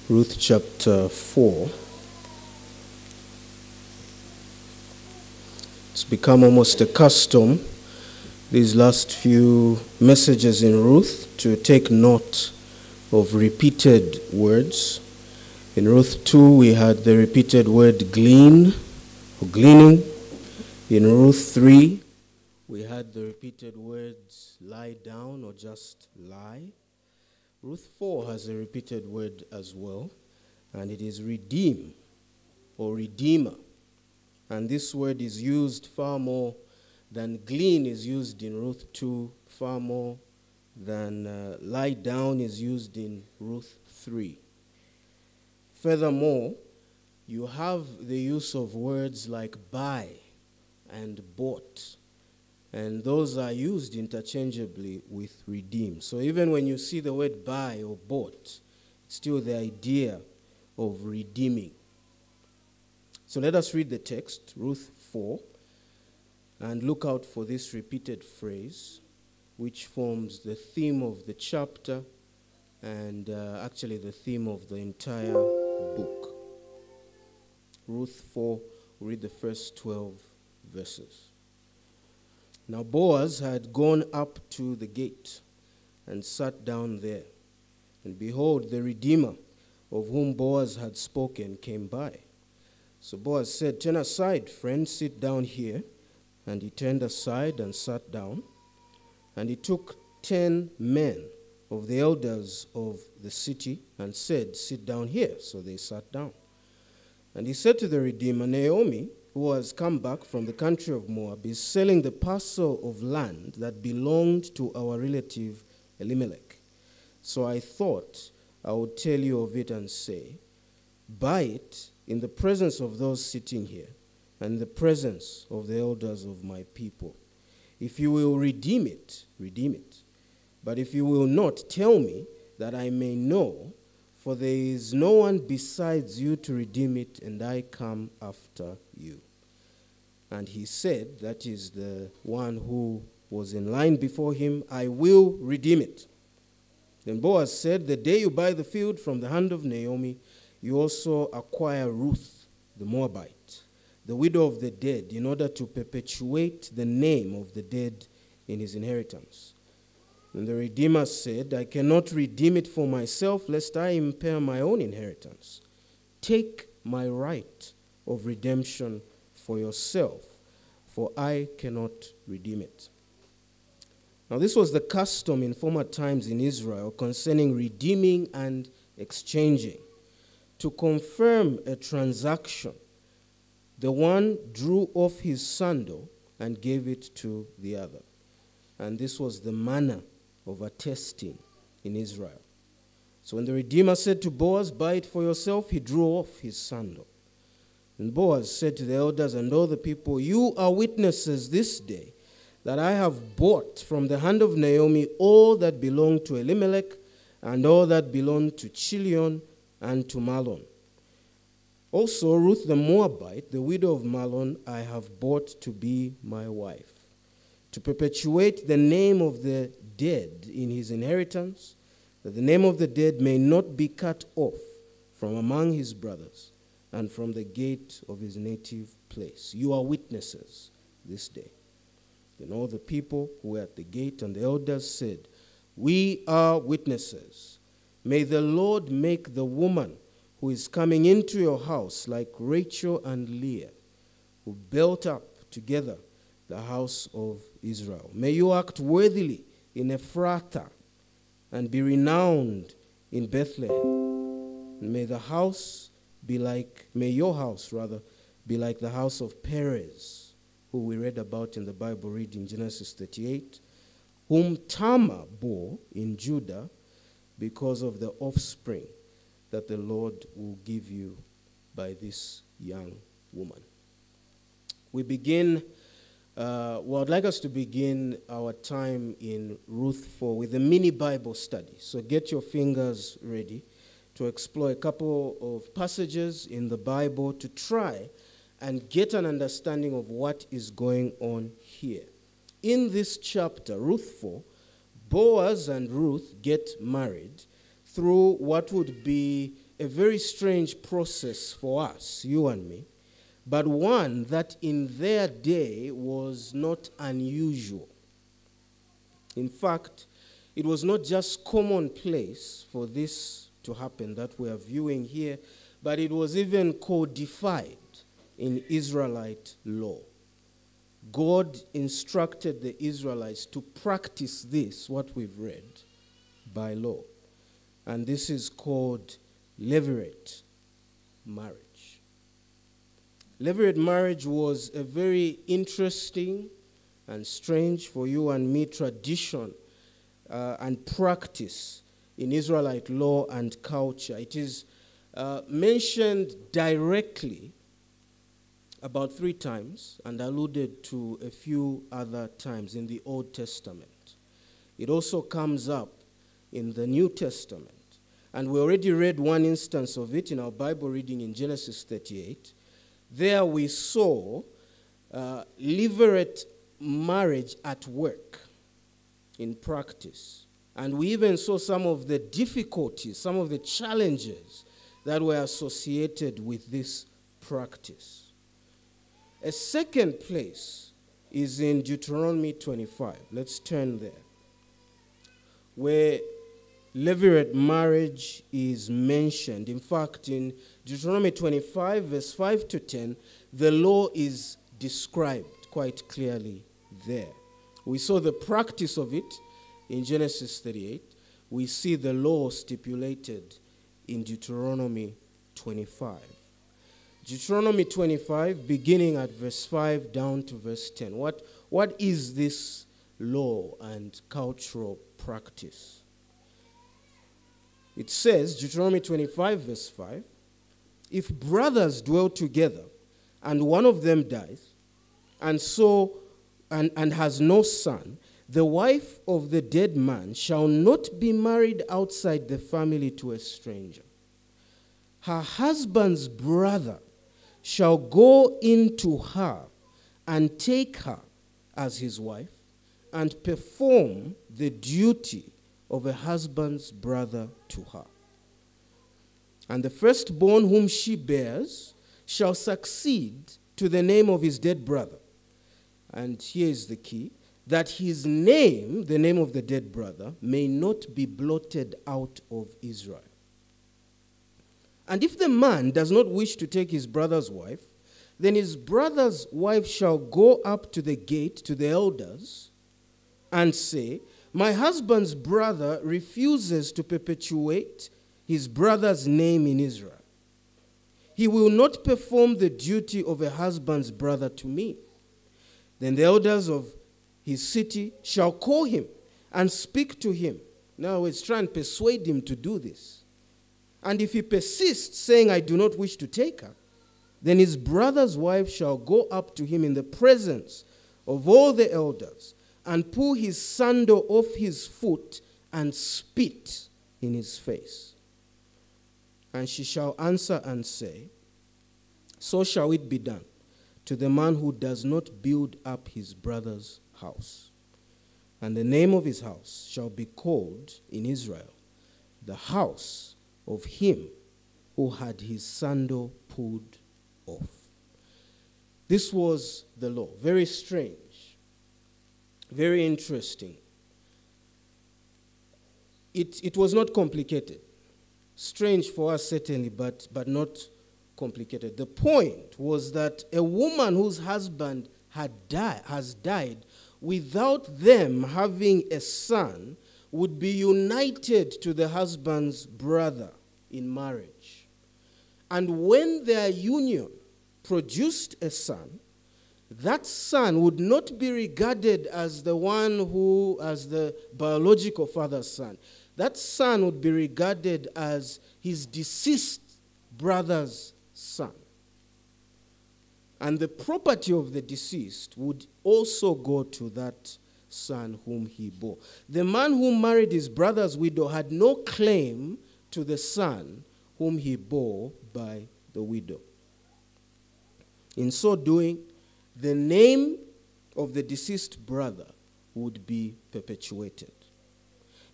Ruth chapter 4. It's become almost a custom these last few messages in Ruth to take note of repeated words. In Ruth 2, we had the repeated word glean or gleaning. In Ruth 3, we had the repeated words lie down or just lie. Ruth 4 has a repeated word as well, and it is redeem or redeemer. And this word is used far more than glean is used in Ruth 2, far more than lie down is used in Ruth 3. Furthermore, you have the use of words like buy and bought, and those are used interchangeably with redeem. So even when you see the word buy or bought, it's still the idea of redeeming. So let us read the text, Ruth 4, and look out for this repeated phrase, which forms the theme of the chapter and actually the theme of the entire book. Ruth 4, we'll read the first 12 verses. Now Boaz had gone up to the gate and sat down there. And behold, the Redeemer, of whom Boaz had spoken, came by. So Boaz said, "Turn aside, friend, sit down here." And he turned aside and sat down. And he took 10 men of the elders of the city and said, "Sit down here." So they sat down. And he said to the Redeemer, "Naomi, who has come back from the country of Moab, is selling the parcel of land that belonged to our relative Elimelech. So I thought I would tell you of it and say, buy it in the presence of those sitting here and in the presence of the elders of my people. If you will redeem it, redeem it. But if you will not, tell me that I may know, for there is no one besides you to redeem it, and I come after you." And he said, that is the one who was in line before him, "I will redeem it." Then Boaz said, "The day you buy the field from the hand of Naomi, you also acquire Ruth the Moabite, the widow of the dead, in order to perpetuate the name of the dead in his inheritance." And the Redeemer said, "I cannot redeem it for myself, lest I impair my own inheritance. Take my right of redemption for yourself, for I cannot redeem it." Now this was the custom in former times in Israel concerning redeeming and exchanging. To confirm a transaction, the one drew off his sandal and gave it to the other. And this was the manner of attesting in Israel. So when the Redeemer said to Boaz, "Buy it for yourself," he drew off his sandal. And Boaz said to the elders and all the people, "You are witnesses this day that I have bought from the hand of Naomi all that belonged to Elimelech and all that belonged to Chilion and to Mahlon. Also Ruth the Moabite, the widow of Mahlon, I have bought to be my wife, to perpetuate the name of the dead in his inheritance, that the name of the dead may not be cut off from among his brothers and from the gate of his native place. You are witnesses this day." Then all the people who were at the gate and the elders said, "We are witnesses. May the Lord make the woman who is coming into your house like Rachel and Leah, who built up together the house of Israel. May you act worthily in Ephrathah and be renowned in Bethlehem. And may your house be like the house of Perez, who we read about in the Bible reading Genesis 38, whom Tamar bore in Judah because of the offspring that the Lord will give you by this young woman." We begin, I'd like us to begin our time in Ruth 4 with a mini Bible study. So get your fingers ready to explore a couple of passages in the Bible to try and get an understanding of what is going on here. In this chapter, Ruth 4, Boaz and Ruth get married through what would be a very strange process for us, you and me, but one that in their day was not unusual. In fact, it was not just commonplace for this to happen that we are viewing here, but it was even codified in Israelite law. God instructed the Israelites to practice this, what we've read, by law. And this is called levirate marriage. Levirate marriage was a very interesting and strange for you and me tradition and practice in Israelite law and culture. It is mentioned directly about 3 times and alluded to a few other times in the Old Testament. It also comes up in the New Testament. And we already read one instance of it in our Bible reading in Genesis 38. There we saw levirate marriage at work in practice. And we even saw some of the difficulties, some of the challenges that were associated with this practice. A second place is in Deuteronomy 25. Let's turn there, where levirate marriage is mentioned. In fact, in Deuteronomy 25, verse 5 to 10, the law is described quite clearly there. We saw the practice of it in Genesis 38. We see the law stipulated in Deuteronomy 25. Deuteronomy 25, beginning at verse 5 down to verse 10. What is this law and cultural practice? It says, Deuteronomy 25, verse 5, if brothers dwell together and one of them dies and has no son, the wife of the dead man shall not be married outside the family to a stranger. Her husband's brother shall go into her and take her as his wife and perform the duty of a husband's brother to her. And the firstborn whom she bears shall succeed to the name of his dead brother. And here is the key, that his name, the name of the dead brother, may not be blotted out of Israel. And if the man does not wish to take his brother's wife, then his brother's wife shall go up to the gate to the elders and say, my husband's brother refuses to perpetuate his brother's name in Israel. He will not perform the duty of a husband's brother to me. Then the elders of his city shall call him and speak to him. In other words, try and persuade him to do this. And if he persists, saying, I do not wish to take her, then his brother's wife shall go up to him in the presence of all the elders and pull his sandal off his foot and spit in his face. And she shall answer and say, so shall it be done to the man who does not build up his brother's house. And the name of his house shall be called in Israel, the house of him who had his sandal pulled off. This was the law. Very strange. Very interesting. It was not complicated. Strange for us, certainly, but not complicated. The point was that a woman whose husband has died without them having a son would be united to the husband's brother in marriage. And when their union produced a son, that son would not be regarded as the biological father's son. That son would be regarded as his deceased brother's son. And the property of the deceased would also go to that son whom he bore. The man who married his brother's widow had no claim to the son whom he bore by the widow. In so doing, the name of the deceased brother would be perpetuated.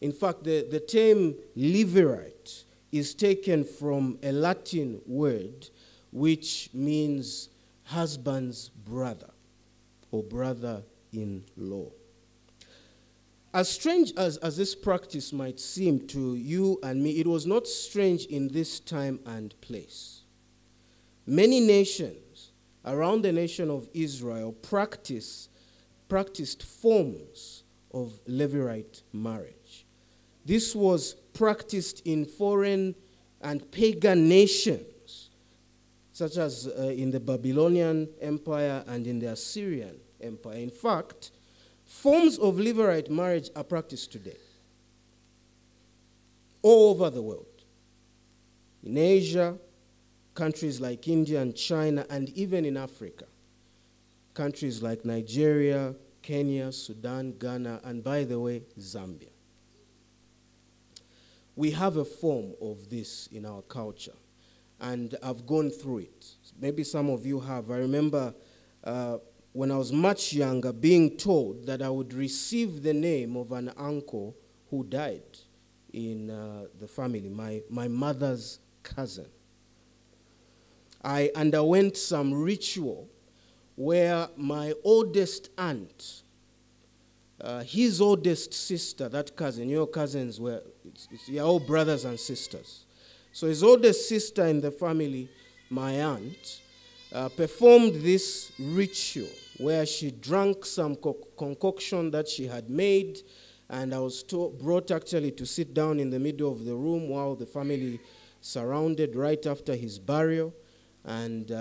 In fact, the term levirate is taken from a Latin word which means husband's brother or brother-in-law. As strange as this practice might seem to you and me, it was not strange in this time and place. Many nations around the nation of Israel practiced forms of levirate marriage. This was practiced in foreign and pagan nations, such as in the Babylonian Empire and in the Assyrian Empire. In fact, forms of levirate marriage are practiced today all over the world. In Asia, countries like India and China, and even in Africa, countries like Nigeria, Kenya, Sudan, Ghana, and by the way, Zambia. We have a form of this in our culture, and I've gone through it. Maybe some of you have. I remember when I was much younger being told that I would receive the name of an uncle who died in the family, my mother's cousin. I underwent some ritual where my oldest aunt, his oldest sister, that cousin, your cousins were, you're all brothers and sisters. So his oldest sister in the family, my aunt, performed this ritual where she drank some concoction that she had made, and I was brought actually to sit down in the middle of the room while the family surrounded right after his burial, and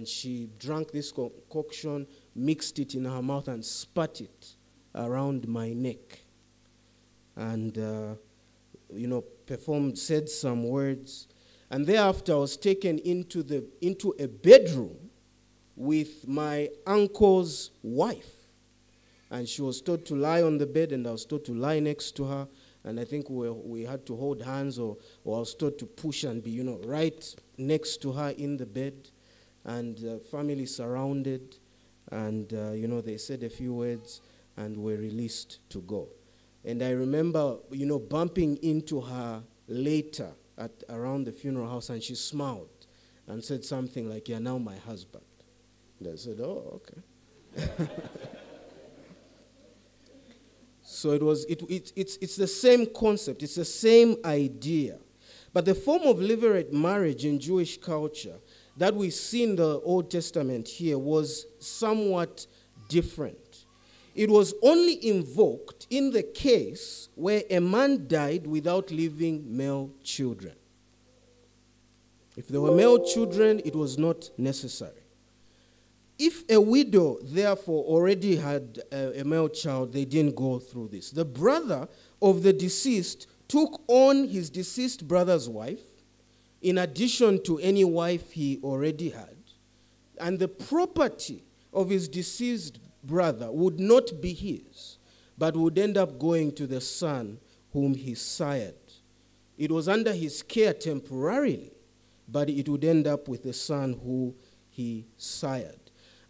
she drank this concoction, mixed it in her mouth, and spat it around my neck, and said some words. And thereafter I was taken into a bedroom with my uncle's wife, and she was told to lie on the bed, and I was told to lie next to her, and I think we had to hold hands, or I was told to push and be right next to her in the bed, and family surrounded, and they said a few words and were released to go. And I remember bumping into her later around the funeral house, and she smiled and said something like, "You're now my husband." And I said, "Oh, okay." So it's the same concept, it's the same idea. But the form of levirate marriage in Jewish culture that we see in the Old Testament here was somewhat different. It was only invoked in the case where a man died without leaving male children. If there were male children, it was not necessary. If a widow, therefore, already had a male child, they didn't go through this. The brother of the deceased took on his deceased brother's wife, in addition to any wife he already had, and the property of his deceased brother would not be his, but would end up going to the son whom he sired. It was under his care temporarily, but it would end up with the son who he sired.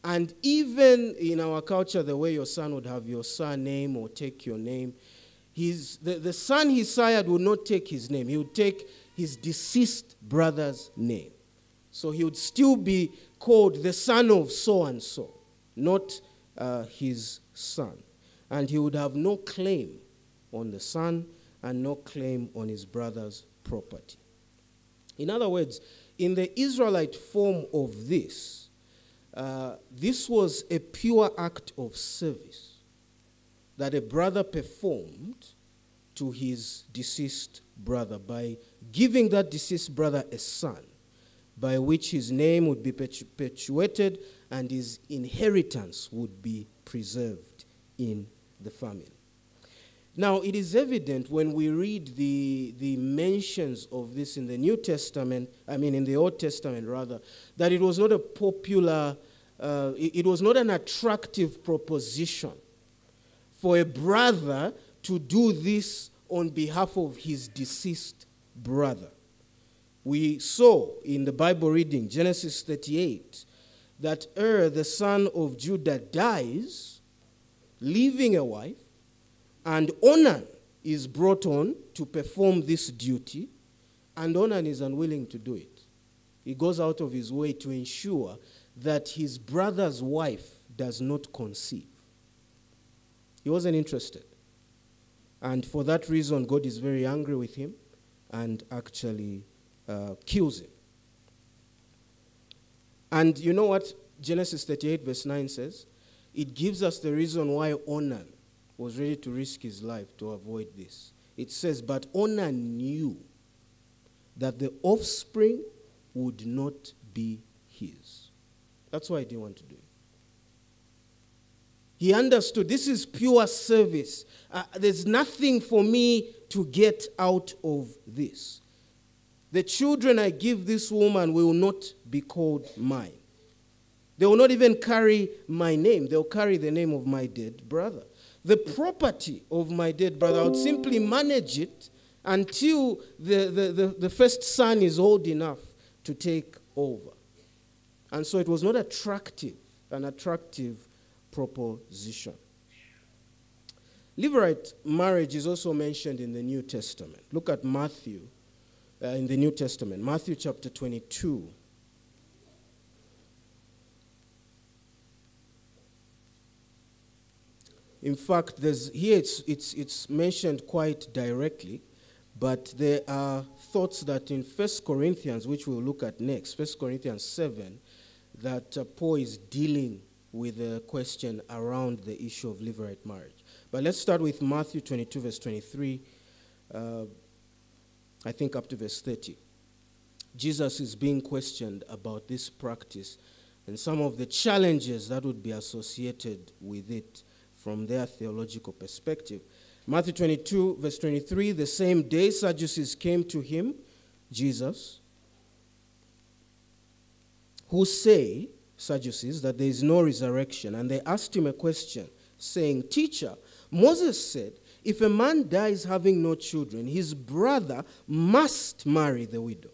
And even in our culture, the way your son would have your surname or take your name, the son he sired would not take his name. He would take his deceased brother's name. So he would still be called the son of so-and-so, not his son. And he would have no claim on the son and no claim on his brother's property. In other words, in the Israelite form of this was a pure act of service that a brother performed to his deceased brother by giving that deceased brother a son, by which his name would be perpetuated and his inheritance would be preserved in the family. Now, it is evident when we read the mentions of this in the New Testament, in the Old Testament rather, that it was not a popular, it was not an attractive proposition for a brother to do this on behalf of his deceased brother. We saw in the Bible reading, Genesis 38, that the son of Judah, dies, leaving a wife, and Onan is brought on to perform this duty, And Onan is unwilling to do it. He goes out of his way to ensure that his brother's wife does not conceive. He wasn't interested. And for that reason, God is very angry with him and actually kills him. And you know what Genesis 38 verse 9 says? It gives us the reason why Onan was ready to risk his life to avoid this. It says, but Onan knew that the offspring would not be his. That's why he didn't want to do it. He understood this is pure service. There's nothing for me to get out of this. The children I give this woman will not be called mine. They will not even carry my name. They'll carry the name of my dead brother. The property of my dead brother, I would simply manage it until the first son is old enough to take over. And so it was not an attractive proposition. Levirate marriage is also mentioned in the New Testament. Look at Matthew in the New Testament, Matthew chapter 22. In fact, here it's mentioned quite directly, but there are thoughts that in 1 Corinthians, which we'll look at next, 1 Corinthians 7, that Paul is dealing with a question around the issue of levirate marriage. But let's start with Matthew 22, verse 23, I think up to verse 30. Jesus is being questioned about this practice and some of the challenges that would be associated with it from their theological perspective. Matthew 22, verse 23, the same day Sadducees came to him, Jesus, who say, Sadducees, that there is no resurrection. And they asked him a question, saying, Teacher, Moses said, if a man dies having no children, his brother must marry the widow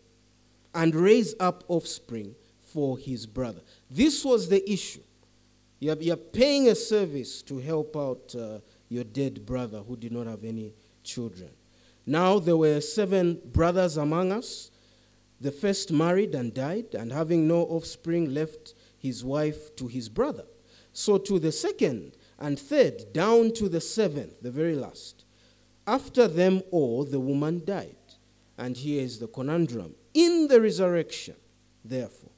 and raise up offspring for his brother. This was the issue. You're paying a service to help out your dead brother who did not have any children. Now there were 7 brothers among us. The first married and died, and having no offspring left his wife to his brother. So to the second and third, down to the 7th, the very last. After them all, the woman died. And here is the conundrum. In the resurrection, therefore,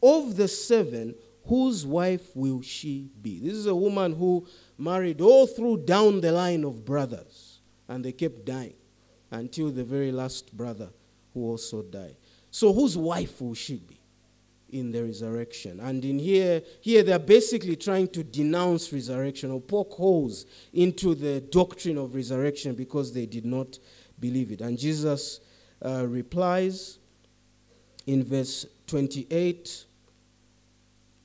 of the 7, whose wife will she be? This is a woman who married all through down the line of brothers, and they kept dying until the very last brother who also died. So whose wife will she be in the resurrection? And in here they're basically trying to denounce resurrection or poke holes into the doctrine of resurrection because they did not believe it. And Jesus replies in verse 28,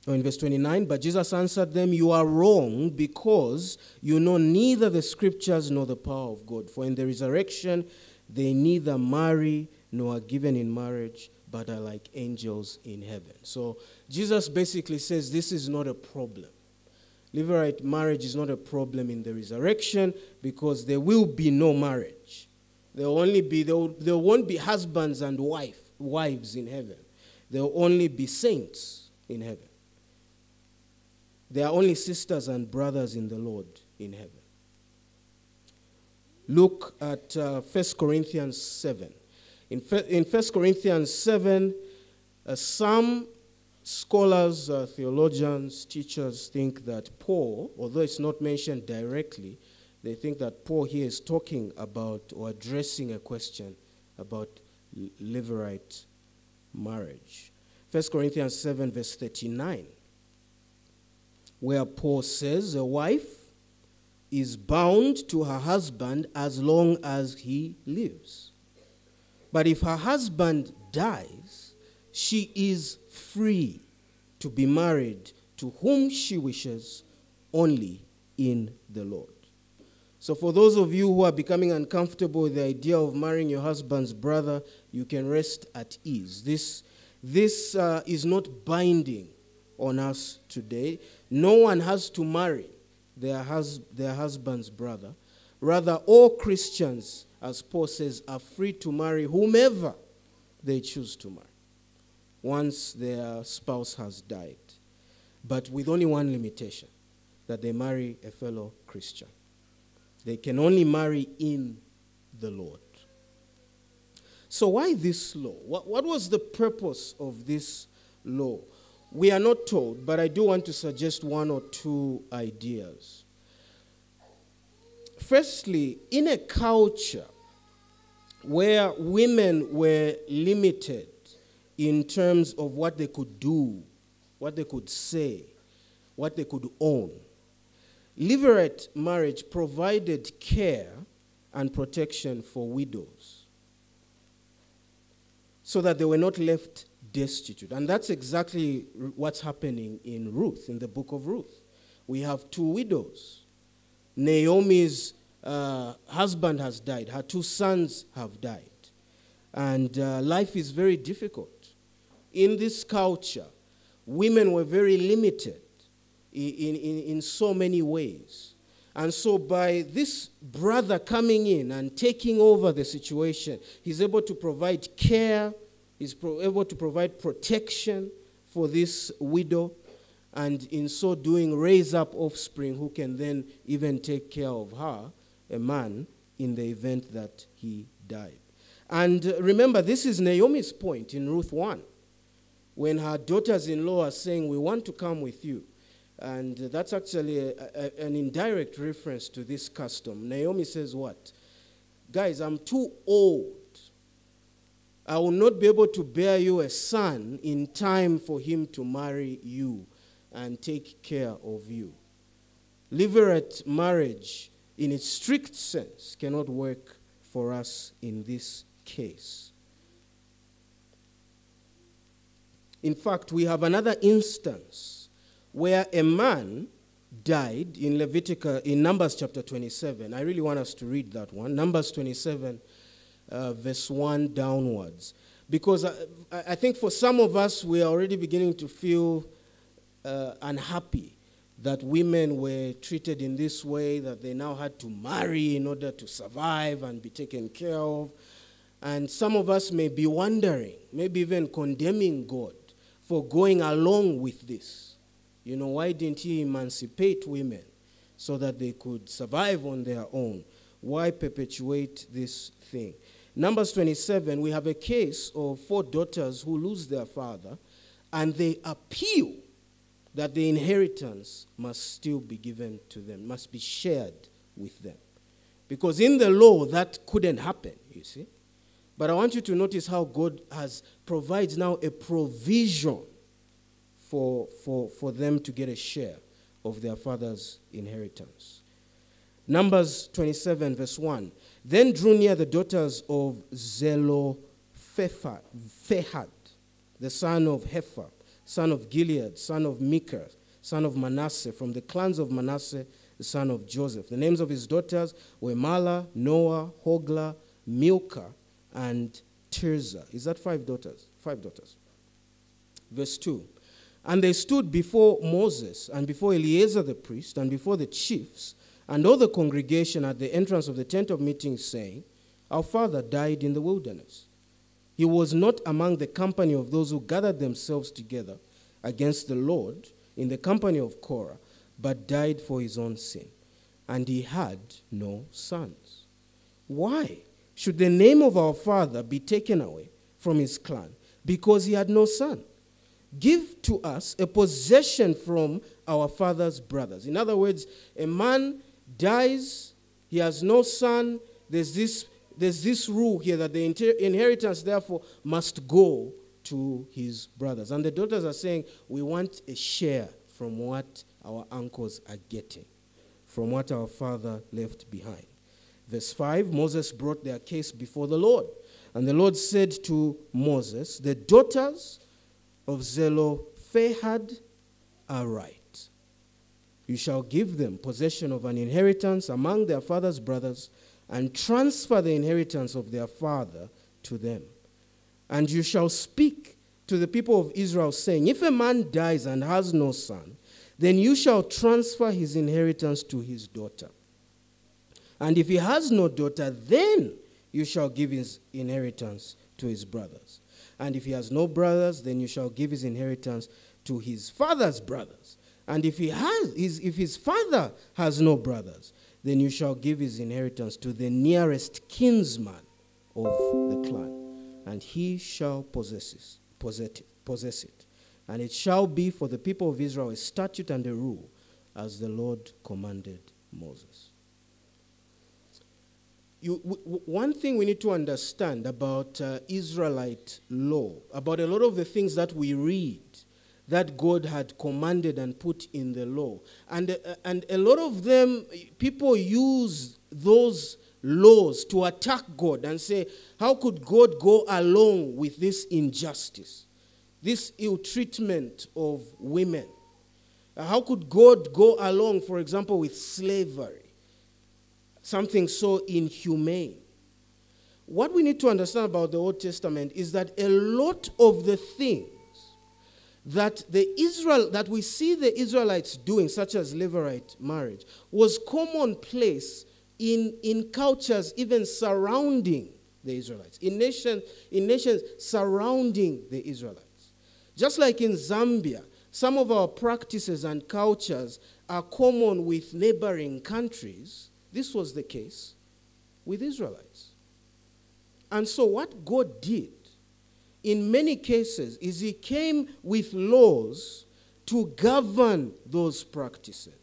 or in verse 29, but Jesus answered them, you are wrong because you know neither the scriptures nor the power of God. For in the resurrection they neither marry nor are given in marriage, but are like angels in heaven. So Jesus basically says this is not a problem. Levirate marriage is not a problem in the resurrection because there will be no marriage. There won't be husbands and wives in heaven. There will only be saints in heaven. There are only sisters and brothers in the Lord in heaven. Look at 1 Corinthians 7. In 1 Corinthians 7, some scholars, theologians, teachers think that Paul, although it's not mentioned directly, they think that Paul here is talking about or addressing a question about levirate marriage. 1 Corinthians 7, verse 39. Where Paul says a wife is bound to her husband as long as he lives. But if her husband dies, she is free to be married to whom she wishes, only in the Lord. So for those of you who are becoming uncomfortable with the idea of marrying your husband's brother, you can rest at ease. This is not binding on us today. No one has to marry their husband's brother. Rather, all Christians, as Paul says, are free to marry whomever they choose to marry once their spouse has died, but with only one limitation, that they marry a fellow Christian. They can only marry in the Lord. So why this law? What was the purpose of this law? We are not told, but I do want to suggest one or two ideas. Firstly, in a culture where women were limited in terms of what they could do, what they could say, what they could own, levirate marriage provided care and protection for widows so that they were not left destitute. And that's exactly what's happening in Ruth, in the book of Ruth. We have two widows. Naomi's husband has died. Her two sons have died. And life is very difficult. In this culture, women were very limited in so many ways. And so by this brother coming in and taking over the situation, he's able to provide care, he's able to provide protection for this widow, and in so doing raise up offspring who can then even take care of her, a man, in the event that he died. And remember, this is Naomi's point in Ruth 1, when her daughters-in-law are saying, we want to come with you. And that's actually an indirect reference to this custom. Naomi says what? Guys, I'm too old. I will not be able to bear you a son in time for him to marry you and take care of you. Levirate marriage, in its strict sense, cannot work for us in this case. In fact, we have another instance where a man died in Numbers chapter 27. I really want us to read that one. Numbers 27, verse 1 downwards. Because I think for some of us, we are already beginning to feel unhappy that women were treated in this way, that they now had to marry in order to survive and be taken care of. And some of us may be wondering, maybe even condemning God for going along with this. You know, why didn't he emancipate women so that they could survive on their own? Why perpetuate this thing? Numbers 27, we have a case of 4 daughters who lose their father, and they appeal that the inheritance must still be given to them, must be shared with them. Because in the law, that couldn't happen, you see. But I want you to notice how God provides now a provision for them to get a share of their father's inheritance. Numbers 27, verse 1. Then drew near the daughters of Zelophehad, the son of Hepher, son of Gilead, son of Micah, son of Manasseh, from the clans of Manasseh, the son of Joseph. The names of his daughters were Mahlah, Noah, Hoglah, Milcah, and Tirzah. Is that 5 daughters? 5 daughters. Verse 2. And they stood before Moses and before Eleazar the priest and before the chiefs and all the congregation at the entrance of the tent of meeting, saying, Our father died in the wilderness. He was not among the company of those who gathered themselves together against the Lord in the company of Korah, but died for his own sin. And he had no sons. Why should the name of our father be taken away from his clan? Because he had no son. Give to us a possession from our father's brothers. In other words, a man dies, he has no son. There's this rule here that the inheritance, therefore, must go to his brothers. And the daughters are saying, we want a share from what our uncles are getting, from what our father left behind. Verse 5, Moses brought their case before the Lord. And the Lord said to Moses, the daughters of Zelophehad are right. You shall give them possession of an inheritance among their father's brothers and transfer the inheritance of their father to them. And you shall speak to the people of Israel, saying, if a man dies and has no son, then you shall transfer his inheritance to his daughter. And if he has no daughter, then you shall give his inheritance to his brothers. And if he has no brothers, then you shall give his inheritance to his father's brothers. And if his father has no brothers, then you shall give his inheritance to the nearest kinsman of the clan, and he shall possess it. And it shall be for the people of Israel a statute and a rule, as the Lord commanded Moses. One thing we need to understand about Israelite law, about a lot of the things that we read that God had commanded and put in the law. And a lot of them, people use those laws to attack God and say, how could God go along with this injustice, this ill treatment of women? How could God go along, for example, with slavery, something so inhumane? What we need to understand about the Old Testament is that a lot of the things that we see the Israelites doing, such as Levirate marriage, was commonplace in cultures even surrounding the Israelites, in nations surrounding the Israelites. Just like in Zambia, some of our practices and cultures are common with neighboring countries. This was the case with Israelites. And so what God did in many cases is he came with laws to govern those practices.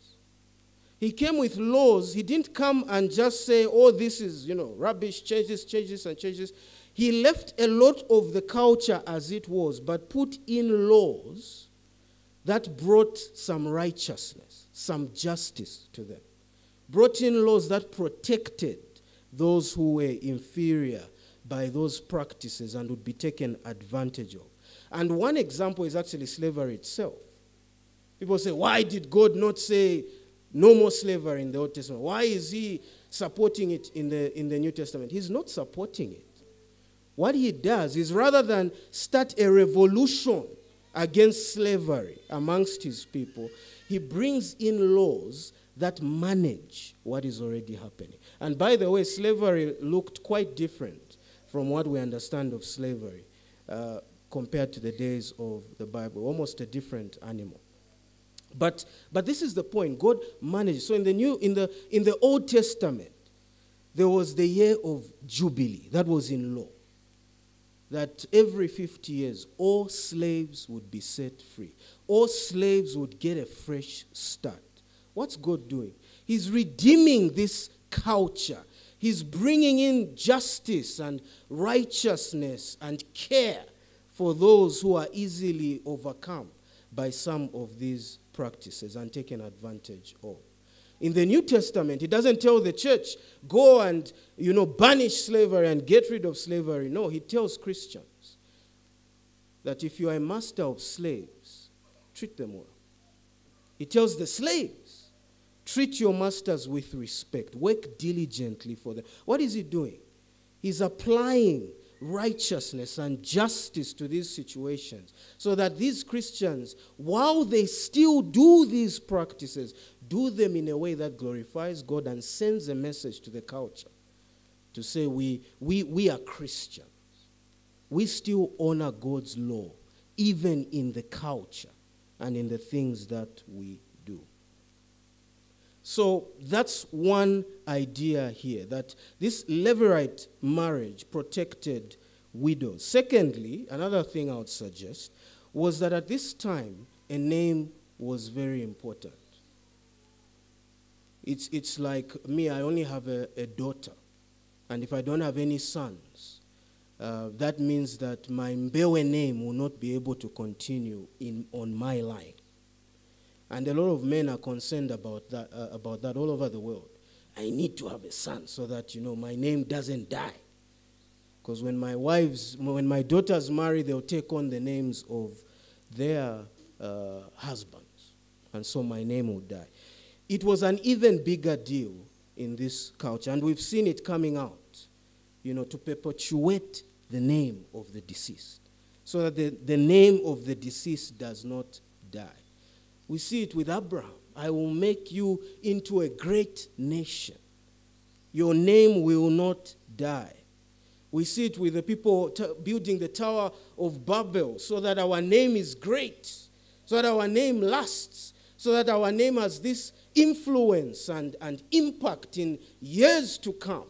He came with laws. He didn't come and just say, oh, this is, rubbish, change this, and change this. He left a lot of the culture as it was, but put in laws that brought some righteousness, some justice to them. Brought in laws that protected those who were inferior by those practices and would be taken advantage of. And one example is actually slavery itself. People say, why did God not say no more slavery in the Old Testament? Why is he supporting it in the New Testament? He's not supporting it. What he does is, rather than start a revolution against slavery amongst his people, he brings in laws that manage what is already happening. And by the way, slavery looked quite different from what we understand of slavery compared to the days of the Bible, almost a different animal. But this is the point. God managed. So in the Old Testament, there was the year of Jubilee that was in law. That every 50 years, all slaves would be set free. All slaves would get a fresh start. What's God doing? He's redeeming this culture. He's bringing in justice and righteousness and care for those who are easily overcome by some of these practices and taken advantage of. In the New Testament, he doesn't tell the church, go and, banish slavery and get rid of slavery. No, he tells Christians that if you are a master of slaves, treat them well. He tells the slaves, treat your masters with respect. Work diligently for them. What is he doing? He's applying righteousness and justice to these situations so that these Christians, while they still do these practices, do them in a way that glorifies God and sends a message to the culture to say we are Christians. We still honor God's law, even in the culture and in the things that we do. So that's one idea here, that this Levirate marriage protected widows. Secondly, another thing I would suggest was that at this time, a name was very important. It's like me, I only have a daughter. And if I don't have any sons, that means that my Mbewe name will not be able to continue on my line. And a lot of men are concerned about that all over the world. I need to have a son so that, my name doesn't die. Because when my daughters marry, they'll take on the names of their husbands. And so my name will die. It was an even bigger deal in this culture. And we've seen it coming out, to perpetuate the name of the deceased. So that the name of the deceased does not die. We see it with Abraham. I will make you into a great nation. your name will not die. We see it with the people building the Tower of Babel so that our name is great, so that our name lasts, so that our name has this influence and impact in years to come.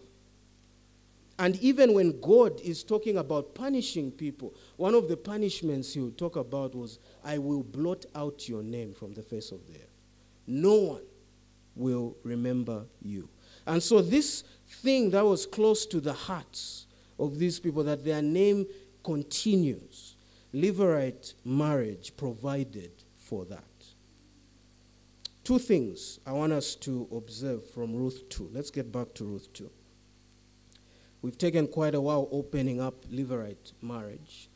And even when God is talking about punishing people, one of the punishments he will talk about was, I will blot out your name from the face of the earth. No one will remember you. And so this thing that was close to the hearts of these people, that their name continues, Levirate marriage provided for that. Two things I want us to observe from Ruth 2. Let's get back to Ruth 2. We've taken quite a while opening up Levirate marriage,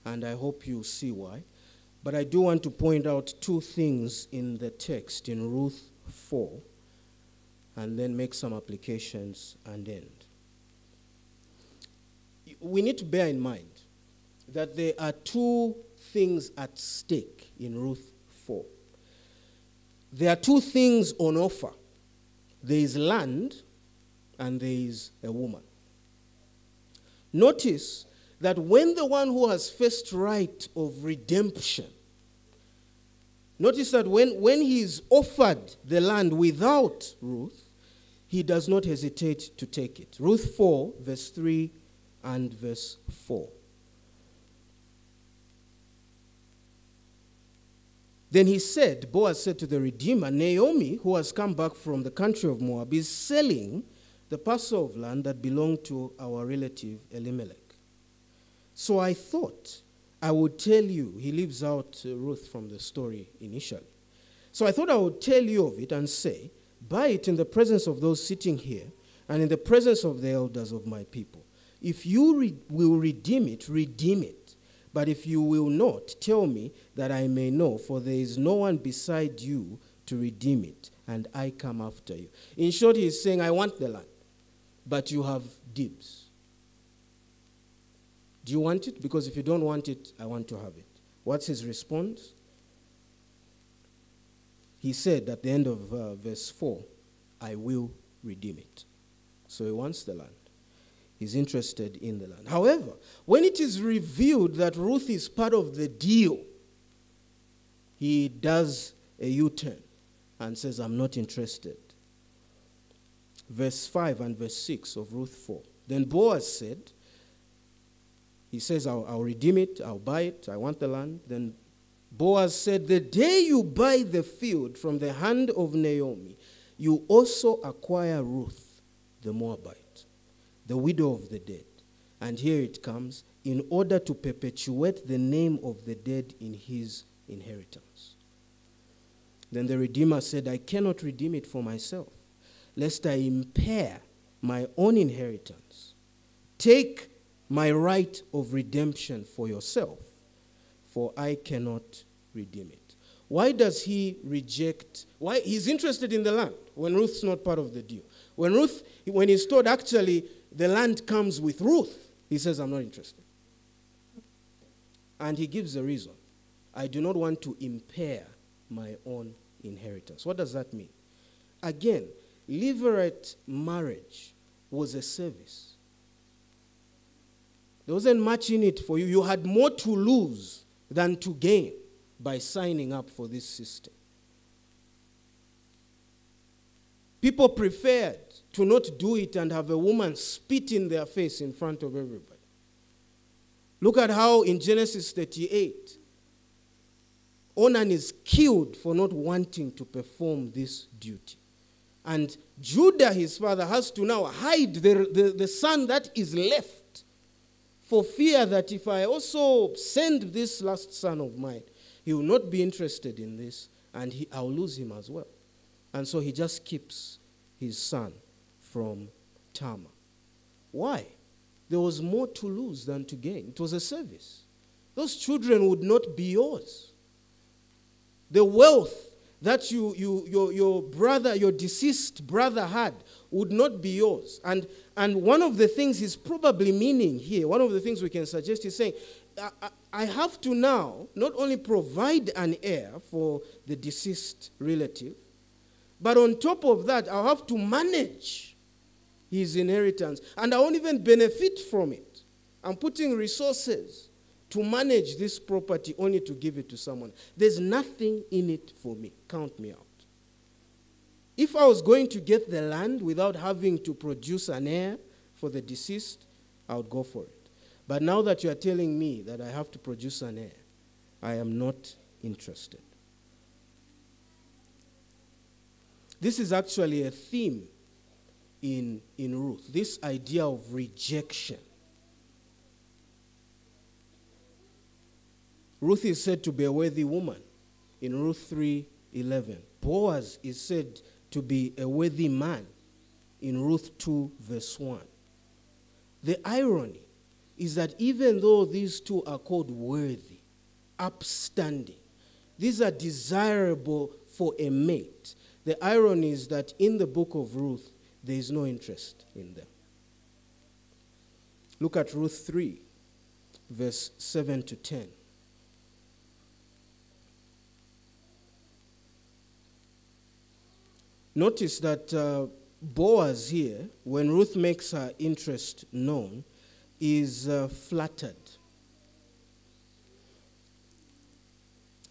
and I hope you see why. But I do want to point out two things in the text in Ruth 4, and then make some applications and end. We need to bear in mind that there are two things at stake in Ruth 4. There are two things on offer. There is land and there is a woman. Notice that when the one who has first right of redemption, notice that when he is offered the land without Ruth, he does not hesitate to take it. Ruth 4, verse 3 and verse 4. Then he said, Boaz said to the Redeemer, Naomi, who has come back from the country of Moab, is selling the parcel of land that belonged to our relative Elimelech. So I thought I would tell you, he leaves out Ruth from the story initially. So I thought I would tell you of it and say, buy it in the presence of those sitting here and in the presence of the elders of my people. If you will redeem it, redeem it. But if you will not, tell me that I may know, for there is no one beside you to redeem it, and I come after you. In short, he is saying, I want the land, but you have dibs. Do you want it? Because if you don't want it, I want to have it. What's his response? He said at the end of verse 4, I will redeem it. So he wants the land. He's interested in the land. However, when it is revealed that Ruth is part of the deal, he does a U-turn and says, I'm not interested. Verse 5 and verse 6 of Ruth 4. Then Boaz said, he says, I'll redeem it, I'll buy it, I want the land. Then Boaz said, the day you buy the field from the hand of Naomi, you also acquire Ruth, the Moabite, the widow of the dead. And here it comes, in order to perpetuate the name of the dead in his inheritance. Then the Redeemer said, I cannot redeem it for myself, lest I impair my own inheritance. Take my right of redemption for yourself, for I cannot redeem it. Why does he reject? Why? He's interested in the land when Ruth's not part of the deal. When he's told actually the land comes with Ruth, he says, I'm not interested. And he gives a reason. I do not want to impair my own inheritance. What does that mean? Again, Levirate marriage was a service. There wasn't much in it for you. You had more to lose than to gain by signing up for this system. People preferred to not do it and have a woman spit in their face in front of everybody. Look at how in Genesis 38, Onan is killed for not wanting to perform this duty. And Judah, his father, has to now hide the son that is left for fear that if I also send this last son of mine, he will not be interested in this and I'll lose him as well. And so he just keeps his son from Tamar. Why? There was more to lose than to gain. It was a service. Those children would not be yours. The wealth that your brother, your deceased brother had would not be yours. And one of the things he's probably meaning here, one of the things we can suggest is saying, I have to now not only provide an heir for the deceased relative, but on top of that, I'll have to manage his inheritance, and I won't even benefit from it. I'm putting resources to manage this property only to give it to someone. There's nothing in it for me. Count me out. If I was going to get the land without having to produce an heir for the deceased, I would go for it. But now that you are telling me that I have to produce an heir, I am not interested. This is actually a theme in Ruth, this idea of rejection. Ruth is said to be a worthy woman in Ruth 3:11. Boaz is said to be a worthy man in Ruth 2 verse 1. The irony is that even though these two are called worthy, upstanding, these are desirable for a mate, the irony is that in the book of Ruth, there is no interest in them. Look at Ruth 3, verse 7 to 10. Notice that Boaz here, when Ruth makes her interest known, is flattered.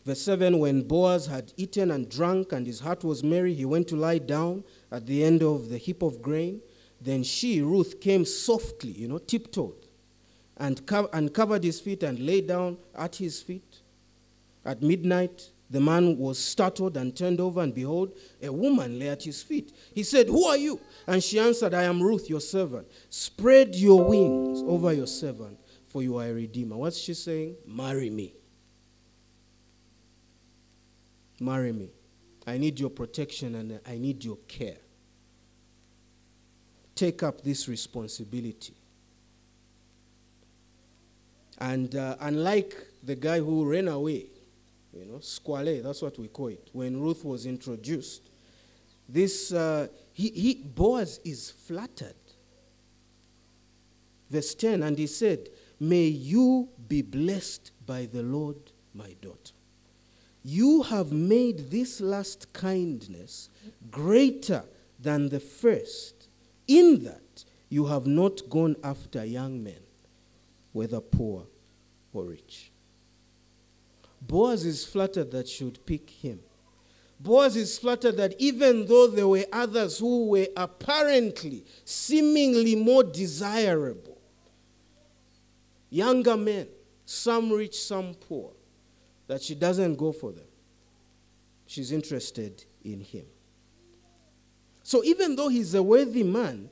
Verse 7, when Boaz had eaten and drunk and his heart was merry, he went to lie down at the end of the heap of grain. Then she, Ruth, came softly, tiptoed, and covered his feet and lay down at his feet. At midnight, the man was startled and turned over, and behold, a woman lay at his feet. He said, "Who are you?" And she answered, "I am Ruth, your servant. Spread your wings over your servant, for you are a redeemer." What's she saying? Marry me. Marry me. I need your protection and I need your care. Take up this responsibility. And unlike the guy who ran away, squale, that's what we call it, when Ruth was introduced, this Boaz is flattered. Verse 10, and he said, "May you be blessed by the Lord, my daughter. You have made this last kindness greater than the first, in that you have not gone after young men, whether poor or rich." Boaz is flattered that she would pick him. Boaz is flattered that even though there were others who were apparently, seemingly more desirable, younger men, some rich, some poor, that she doesn't go for them. She's interested in him. So even though he's a worthy man,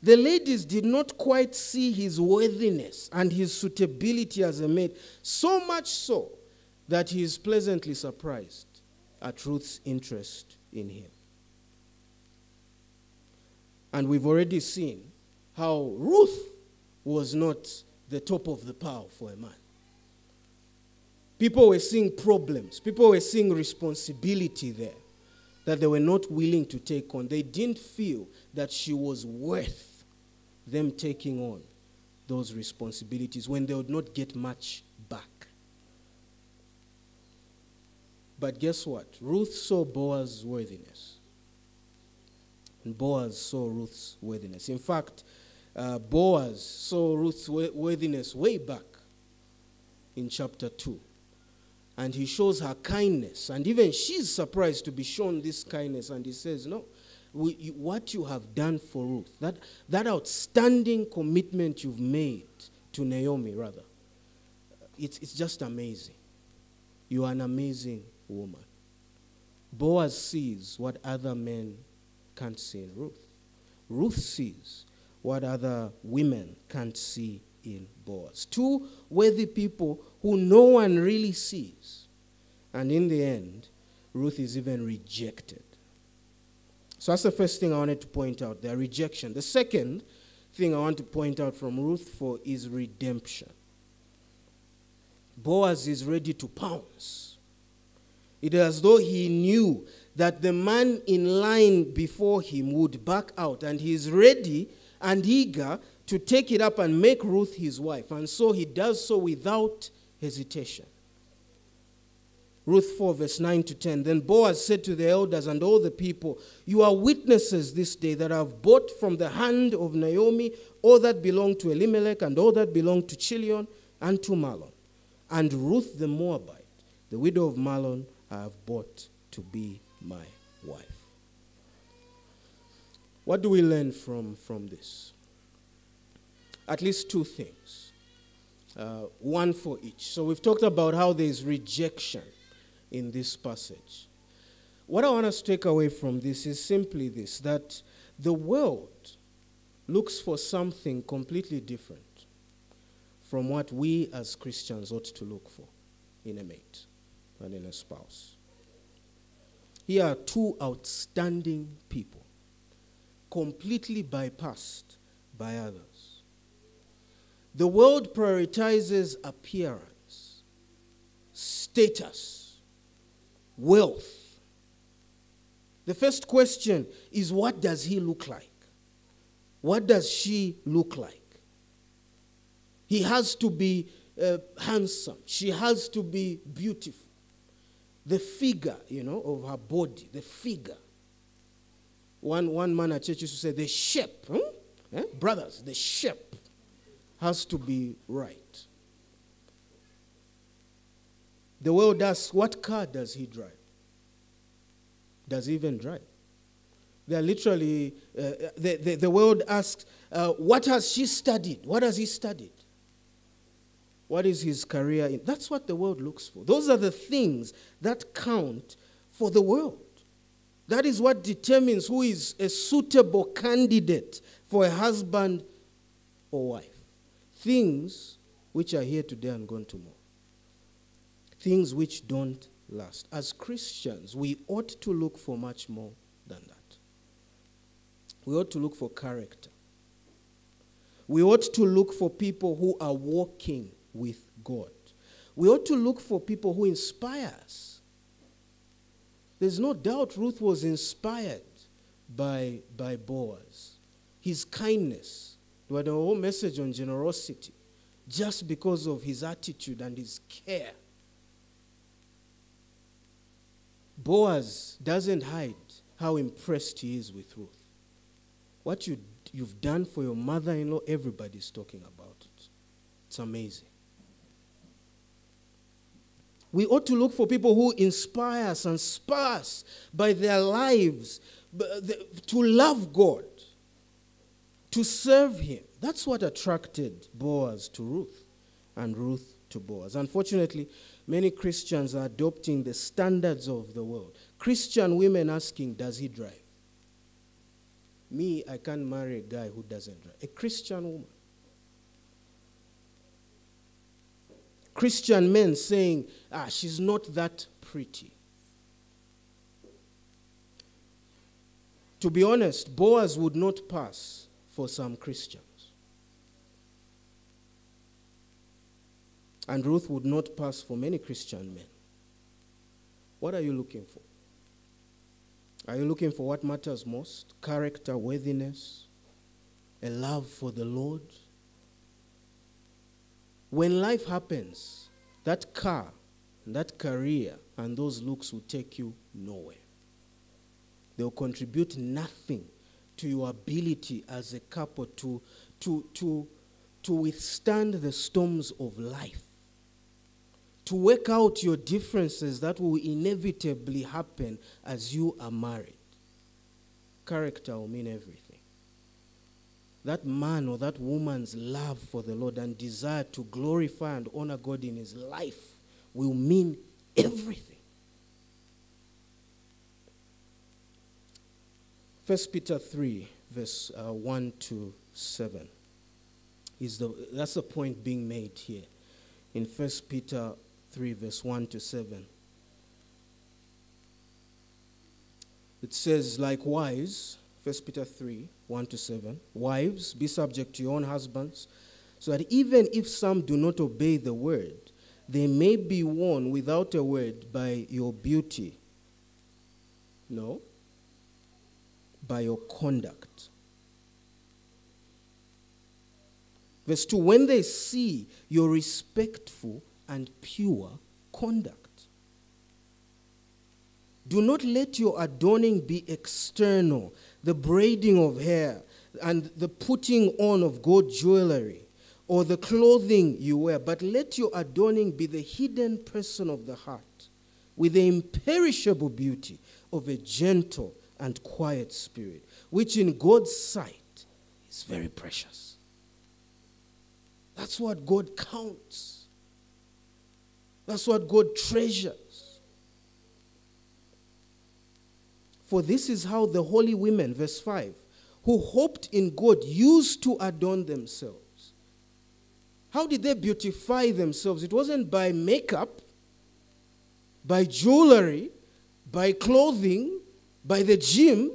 the ladies did not quite see his worthiness and his suitability as a mate, so much so that he is pleasantly surprised at Ruth's interest in him. And we've already seen how Ruth was not the top of the pile for a man. People were seeing problems. People were seeing responsibility there that they were not willing to take on. They didn't feel that she was worth them taking on those responsibilities when they would not get much back. But guess what? Ruth saw Boaz's worthiness. And Boaz saw Ruth's worthiness. In fact, Boaz saw Ruth's worthiness way back in chapter 2. And he shows her kindness. And even she's surprised to be shown this kindness. And he says, no, what you have done for Ruth, that outstanding commitment you've made to Naomi, rather, it's just amazing. You are an amazing woman. Boaz sees what other men can't see in Ruth. Ruth sees what other women can't see in Boaz. Two worthy people who no one really sees. And in the end, Ruth is even rejected. So that's the first thing I wanted to point out, their rejection. The second thing I want to point out from Ruth for is redemption. Boaz is ready to pounce. It is as though he knew that the man in line before him would back out, and he is ready and eager to take it up and make Ruth his wife. And so he does so without hesitation. Ruth 4, verse 9 to 10. Then Boaz said to the elders and all the people, "You are witnesses this day that I have bought from the hand of Naomi all that belonged to Elimelech and all that belonged to Chilion and to Mahlon. And Ruth the Moabite, the widow of Mahlon, I have bought to be my wife." What do we learn from this? At least two things. One for each. So we've talked about how there is rejection in this passage. What I want us to take away from this is simply this, that the world looks for something completely different from what we as Christians ought to look for in a mate and in a spouse. Here are two outstanding people, completely bypassed by others. The world prioritizes appearance, status, wealth. The first question is, what does he look like? What does she look like? He has to be handsome. She has to be beautiful. The figure, of her body, the figure. One man at church used to say, the shape, brothers, the shape has to be right. The world asks, what car does he drive? Does he even drive? They are literally, the world asks, what has she studied? What has he studied? What is his career in? That's what the world looks for. Those are the things that count for the world. That is what determines who is a suitable candidate for a husband or wife. Things which are here today and gone tomorrow. Things which don't last. As Christians, we ought to look for much more than that. We ought to look for character. We ought to look for people who are walking with God. We ought to look for people who inspire us. There's no doubt Ruth was inspired by Boaz. His kindness. There was a whole message on generosity just because of his attitude and his care. Boaz doesn't hide how impressed he is with Ruth. What you've done for your mother-in-law, everybody's talking about it. It's amazing. We ought to look for people who inspire us and spur us by their lives to love God, to serve him. That's what attracted Boaz to Ruth and Ruth to Boaz. Unfortunately, many Christians are adopting the standards of the world. Christian women asking, does he drive? Me, I can't marry a guy who doesn't drive. A Christian woman. Christian men saying, she's not that pretty. To be honest, Boaz would not pass for some Christians. And Ruth would not pass for many Christian men. What are you looking for? Are you looking for what matters most? Character, worthiness, a love for the Lord? When life happens, that car, and that career, and those looks will take you nowhere. They'll contribute nothing to your ability as a couple to withstand the storms of life. To work out your differences that will inevitably happen as you are married. Character will mean everything. That man or that woman's love for the Lord and desire to glorify and honor God in his life will mean everything. 1 Peter 3, verse 1 to 7. That's the point being made here. In 1 Peter 3, verse 1 to 7. It says, likewise, 1 Peter 3, 1 to 7, wives, be subject to your own husbands, so that even if some do not obey the word, they may be won without a word by your beauty. No, by your conduct. Verse 2, when they see your respectful and pure conduct. Do not let your adorning be external, the braiding of hair and the putting on of gold jewelry or the clothing you wear, but let your adorning be the hidden person of the heart, with the imperishable beauty of a gentle and quiet spirit, which in God's sight is very precious. That's what God counts. That's what God treasures. For this is how the holy women, verse 5, who hoped in God used to adorn themselves. How did they beautify themselves? It wasn't by makeup, by jewelry, by clothing, by the gym.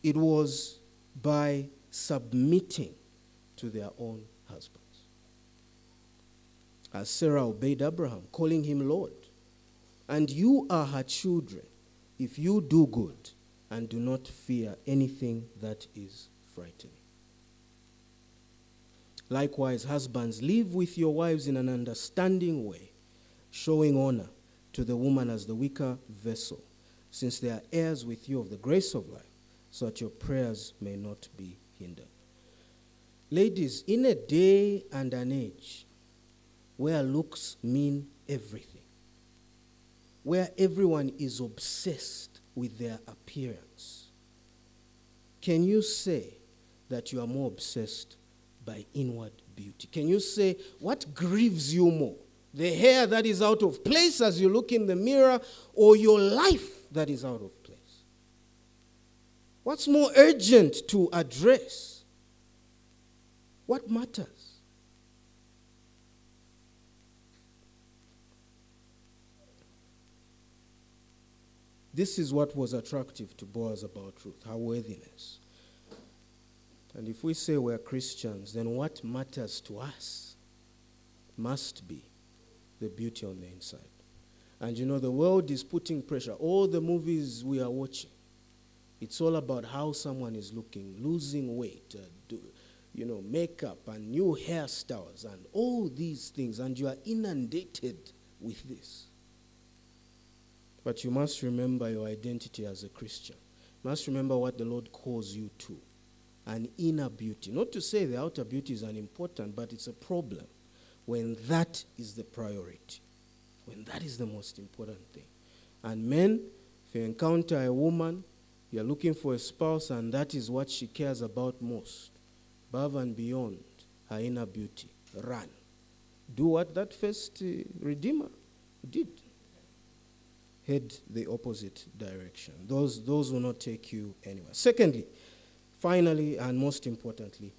It was by submitting to their own husbands. As Sarah obeyed Abraham, calling him Lord. And you are her children if you do good and do not fear anything that is frightening. Likewise, husbands, live with your wives in an understanding way, showing honor to the woman as the weaker vessel, since they are heirs with you of the grace of life, so that your prayers may not be hindered. Ladies, in a day and an age where looks mean everything, where everyone is obsessed with their appearance, can you say that you are more obsessed by inward beauty? Can you say what grieves you more? The hair that is out of place as you look in the mirror, or your life that is out of place? What's more urgent to address? What matters? This is what was attractive to Boaz about Ruth, her worthiness. And if we say we're Christians, then what matters to us must be the beauty on the inside. And you know, the world is putting pressure. All the movies we are watching, it's all about how someone is looking, losing weight, makeup and new hairstyles and all these things. And you are inundated with this. But you must remember your identity as a Christian. You must remember what the Lord calls you to. An inner beauty. Not to say the outer beauty is unimportant, but it's a problem when that is the priority. When that is the most important thing. And men, if you encounter a woman, you're looking for a spouse, and that is what she cares about most, above and beyond her inner beauty, run. Do what that first Redeemer did. Head the opposite direction. Those will not take you anywhere. Secondly, finally, and most importantly,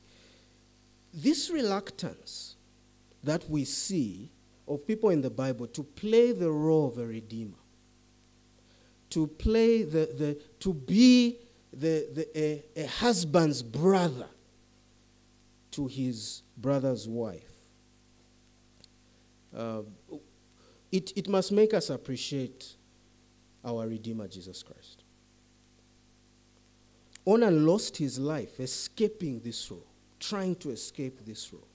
this reluctance that we see of people in the Bible to play the role of a redeemer, to play to be a husband's brother to his brother's wife. It must make us appreciate our Redeemer, Jesus Christ. Onan lost his life escaping this role, trying to escape this role.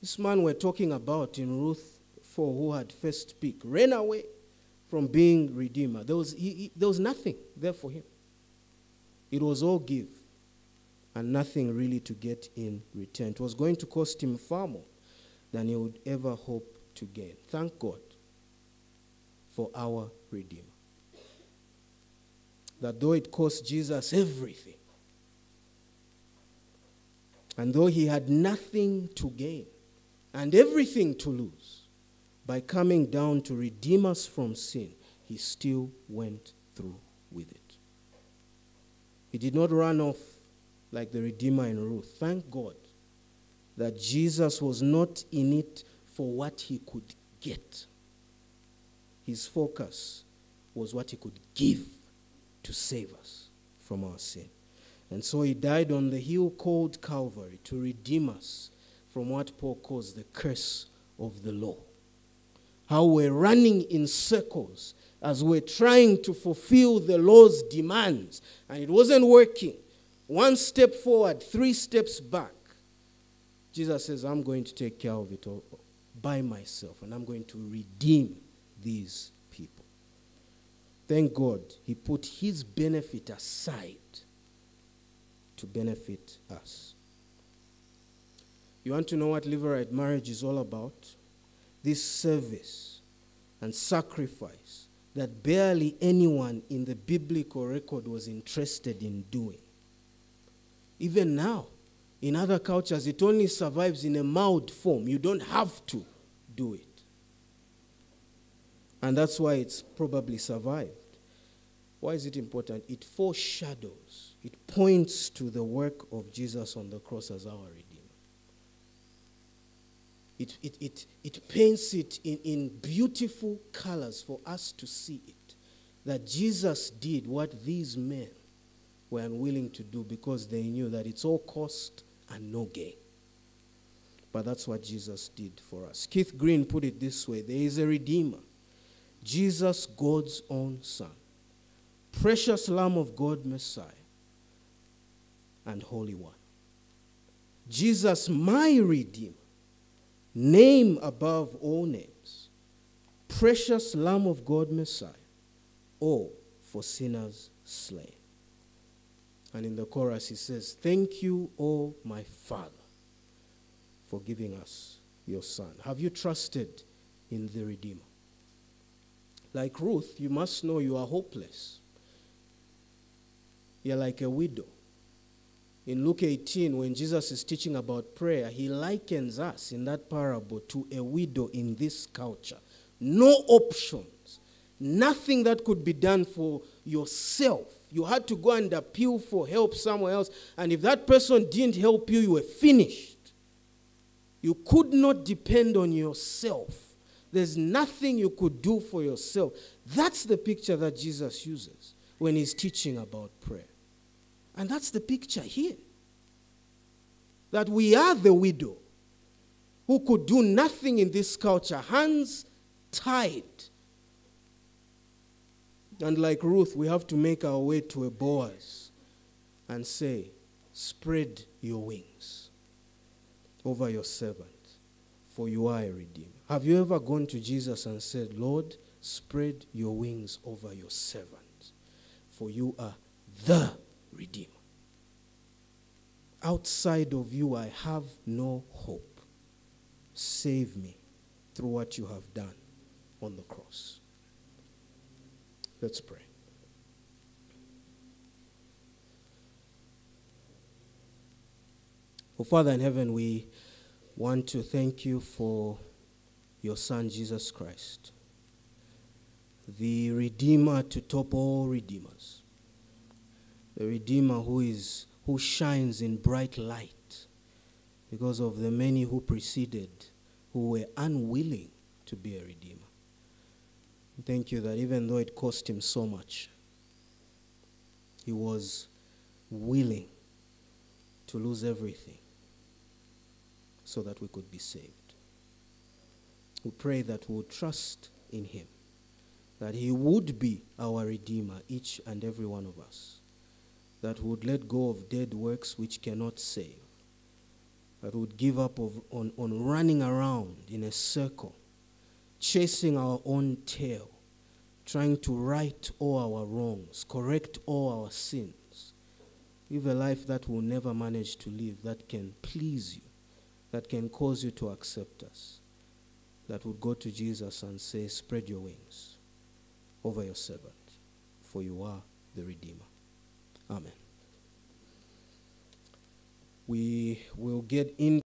This man we're talking about in Ruth 4, who had first speak, ran away from being Redeemer. There was nothing there for him. It was all give and nothing really to get in return. It was going to cost him far more than he would ever hope to gain. Thank God for our Redeemer. That though it cost Jesus everything, and though he had nothing to gain and everything to lose, by coming down to redeem us from sin, he still went through with it. He did not run off like the Redeemer in Ruth. Thank God that Jesus was not in it for what he could get. His focus was what he could give to save us from our sin. And so he died on the hill called Calvary to redeem us from what Paul calls the curse of the law. How we're running in circles as we're trying to fulfill the law's demands, and it wasn't working. One step forward, 3 steps back. Jesus says, I'm going to take care of it all by myself, and I'm going to redeem these people. Thank God he put his benefit aside to benefit us. You want to know what Levirate marriage is all about? This service and sacrifice that barely anyone in the biblical record was interested in doing. Even now, in other cultures, it only survives in a mild form. You don't have to do it. And that's why it's probably survived. Why is it important? It foreshadows, it points to the work of Jesus on the cross as our Redeemer. It paints it in beautiful colors for us to see it. That Jesus did what these men were unwilling to do because they knew that it's all cost and no gain. But that's what Jesus did for us. Keith Green put it this way: there is a Redeemer, Jesus, God's own Son, precious Lamb of God, Messiah, and Holy One. Jesus, my Redeemer, name above all names, precious Lamb of God, Messiah, all for sinners slain. And in the chorus he says, thank you, O my Father, for giving us your Son. Have you trusted in the Redeemer? Like Ruth, you must know you are hopeless. You're like a widow. In Luke 18, when Jesus is teaching about prayer, he likens us in that parable to a widow in this culture. No options. Nothing that could be done for yourself. You had to go and appeal for help somewhere else. And if that person didn't help you, you were finished. You could not depend on yourself. There's nothing you could do for yourself. That's the picture that Jesus uses when he's teaching about prayer. And that's the picture here. That we are the widow who could do nothing in this culture, hands tied. And like Ruth, we have to make our way to a Boaz and say, spread your wings over your servant, for you are a Redeemer. Have you ever gone to Jesus and said, Lord, spread your wings over your servant, for you are the Redeemer? Outside of you, I have no hope. Save me through what you have done on the cross. Let's pray. Oh, Father in heaven, we want to thank you for your Son, Jesus Christ, the Redeemer to top all Redeemers, the Redeemer who shines in bright light because of the many who preceded, who were unwilling to be a Redeemer. Thank you that even though it cost him so much, he was willing to lose everything so that we could be saved. We pray that we would trust in him, that he would be our Redeemer, each and every one of us, that we would let go of dead works which cannot save, that we would give up on running around in a circle, chasing our own tail, trying to right all our wrongs, correct all our sins, live a life that we'll never manage to live, that can please you, that can cause you to accept us, that would go to Jesus and say, spread your wings over your servant, for you are the Redeemer. Amen. We will get into